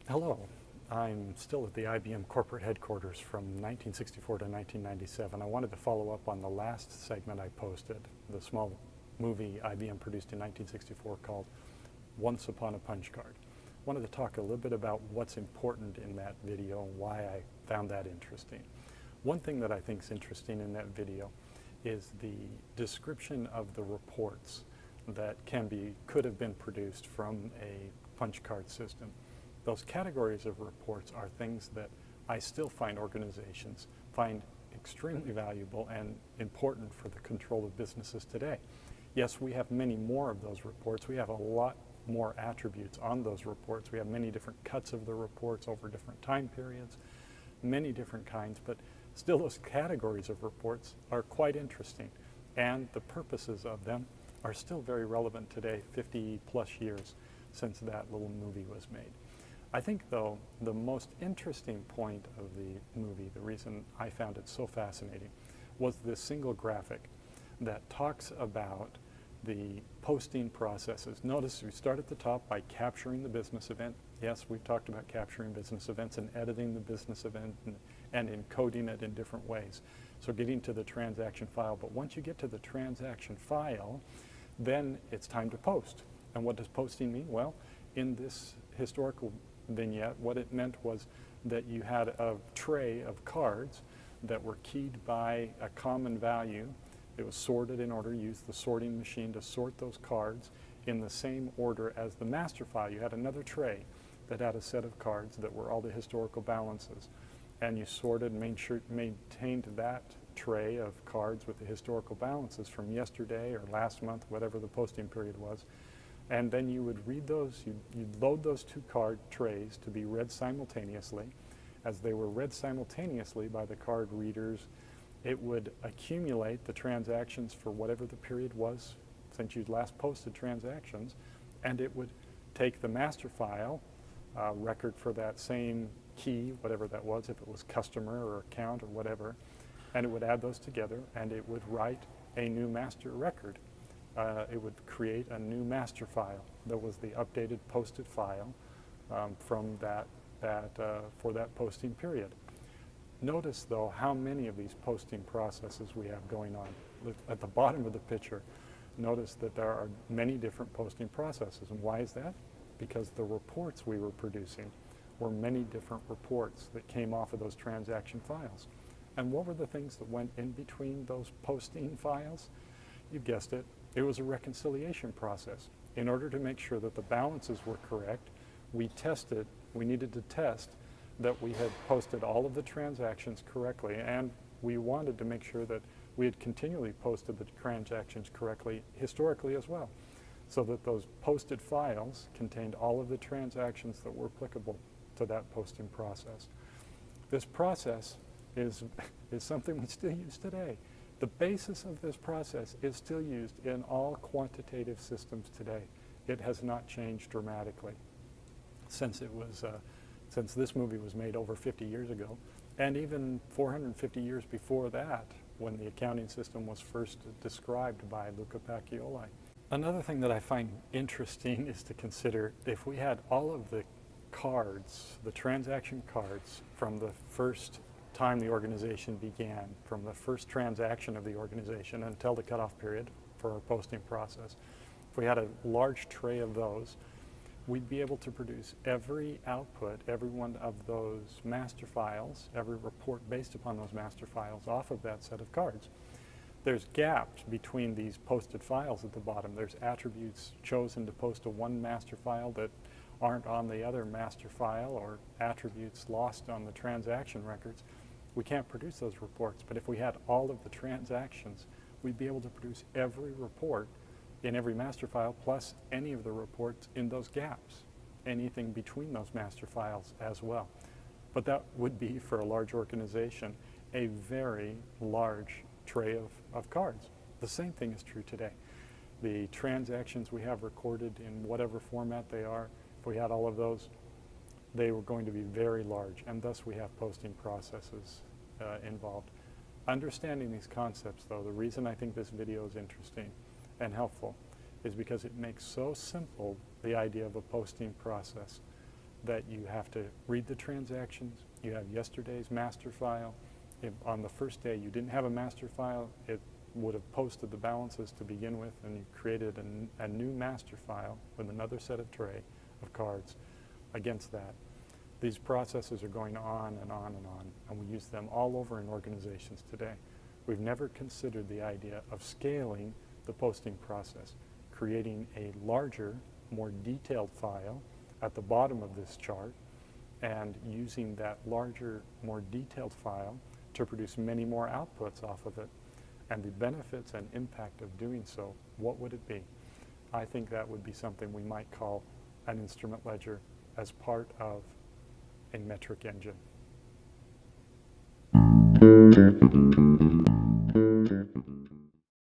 Hello, I'm still at the IBM corporate headquarters from 1964 to 1997. I wanted to follow up on the last segment I posted, the small movie IBM produced in 1964 called Once Upon a Punch Card. I wanted to talk a little bit about what's important in that video and why I found that interesting. One thing that I think is interesting in that video is the description of the reports that could have been produced from a punch card system. Those categories of reports are things that I still find organizations find extremely valuable and important for the control of businesses today. Yes, we have many more of those reports. We have a lot more attributes on those reports. We have many different cuts of the reports over different time periods, many different kinds, but still those categories of reports are quite interesting, and the purposes of them are still very relevant today, 50 plus years since that little movie was made. I think, though, the most interesting point of the movie, the reason I found it so fascinating, was this single graphic that talks about the posting processes. Notice we start at the top by capturing the business event. Yes, we've talked about capturing business events and editing the business event and encoding it in different ways. So getting to the transaction file, but once you get to the transaction file, then it's time to post. And what does posting mean? Well, in this historical vignette, what it meant was that you had a tray of cards that were keyed by a common value. It was sorted in order. You used the sorting machine to sort those cards in the same order as the master file. You had another tray that had a set of cards that were all the historical balances, and you sorted and maintained that tray of cards with the historical balances from yesterday or last month, whatever the posting period was. And then you would read those, you'd load those two card trays to be read simultaneously. As they were read simultaneously by the card readers, it would accumulate the transactions for whatever the period was since you'd last posted transactions, and it would take the master file record for that same key, whatever that was, if it was customer or account or whatever, and it would add those together, and it would write a new master record. It would create a new master file that was the updated posted file from for that posting period. Notice, though, how many of these posting processes we have going on. At the bottom of the picture, notice that there are many different posting processes. And why is that? Because the reports we were producing were many different reports that came off of those transaction files. And what were the things that went in between those posting files? You guessed it. It was a reconciliation process. In order to make sure that the balances were correct, we needed to test that we had posted all of the transactions correctly, and we wanted to make sure that we had continually posted the transactions correctly historically as well, so that those posted files contained all of the transactions that were applicable to that posting process. This process is something we still use today. The basis of this process is still used in all quantitative systems today. It has not changed dramatically since this movie was made over 50 years ago, and even 450 years before that, when the accounting system was first described by Luca Pacioli. Another thing that I find interesting is to consider if we had all of the cards, the transaction cards, from the first time the organization began, from the first transaction of the organization until the cutoff period for our posting process. If we had a large tray of those, we'd be able to produce every output, every one of those master files, every report based upon those master files off of that set of cards. There's gaps between these posted files at the bottom. There's attributes chosen to post to one master file that aren't on the other master file, or attributes lost on the transaction records. We can't produce those reports, but if we had all of the transactions, we'd be able to produce every report in every master file, plus any of the reports in those gaps, anything between those master files as well. But that would be, for a large organization, a very large tray of cards. The same thing is true today. The transactions we have recorded in whatever format they are, if we had all of those, they were going to be very large, and thus we have posting processes involved. Understanding these concepts, though, the reason I think this video is interesting and helpful is because it makes so simple the idea of a posting process that you have to read the transactions, you have yesterday's master file. If on the first day you didn't have a master file, it would have posted the balances to begin with, and you created a new master file with another set of tray of cards against that. These processes are going on and on and on, and we use them all over in organizations today. We've never considered the idea of scaling the posting process, creating a larger, more detailed file at the bottom of this chart, and using that larger, more detailed file to produce many more outputs off of it. And the benefits and impact of doing so, what would it be? I think that would be something we might call an instrument ledger as part of a metric engine.